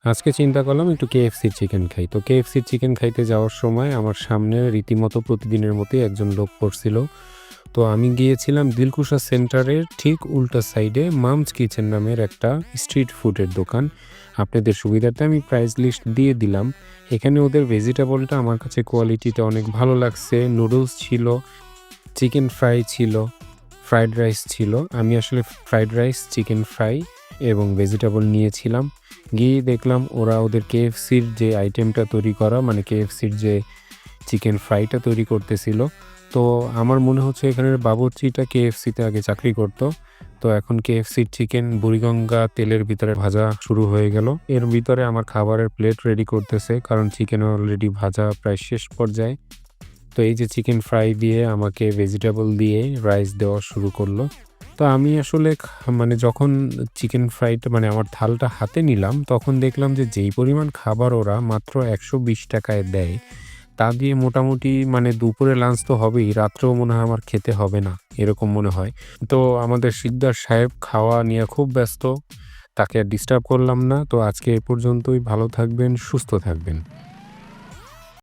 আজকে চিন্তা করলাম একটু কেএফসির চিকেন খাই। তো কেএফসির চিকেন খাইতে যাওয়ার সময় আমার সামনে রীতিমতো প্রতিদিনের মতোই একজন লোক পড়ছিল। তো আমি গিয়েছিলাম দিলকুশা সেন্টারের ঠিক উল্টা সাইডে মামস কিচেন নামের একটা স্ট্রিট ফুডের দোকান। আপনাদের সুবিধার্থে আমি প্রাইস লিস্ট দিয়ে দিলাম। এখানে ওদের ভেজিটেবলটা আমার কাছে কোয়ালিটিটা অনেক ভালো লাগছে। নুডলস ছিল, চিকেন ফ্রাই ছিল, ফ্রাইড রাইস ছিল। আমি আসলে ফ্রাইড রাইস, চিকেন ফ্রাই এবং ভেজিটেবল নিয়েছিলাম। গিয়ে দেখলাম ওরা ওদের কেএফসির যে আইটেমটা তৈরি করা, মানে কেএফসির যে চিকেন ফ্রাইটা তৈরি করতেছিল। তো আমার মনে হচ্ছে এখানের বাবুর্চিটা কেএফসিতে আগে চাকরি করতো। তো এখন কেএফসির চিকেন বুড়িগঙ্গা তেলের ভিতরে ভাজা শুরু হয়ে গেল। এর ভিতরে আমার খাবারের প্লেট রেডি করতেছে, কারণ চিকেন অলরেডি ভাজা প্রায় শেষ পর্যায়ে। তো এই যে চিকেন ফ্রাই দিয়ে আমাকে ভেজিটেবল দিয়ে রাইস দেওয়া শুরু করলো। তো আমি আসলে মানে যখন চিকেন ফ্রাইটা মানে আমার থালটা হাতে নিলাম, তখন দেখলাম যে যেই পরিমাণ খাবার ওরা মাত্র ৳১২০ দেয়, তা দিয়ে মোটামুটি মানে দুপুরে লাঞ্চ তো হবেই, রাত্রেও মনে হয় আমার খেতে হবে না, এরকম মনে হয়। তো আমাদের সিকদার সাহেব খাওয়া নিয়ে খুব ব্যস্ত। তাকে আর ডিস্টার্ব করলাম না। তো আজকে এ পর্যন্তই। ভালো থাকবেন, সুস্থ থাকবেন।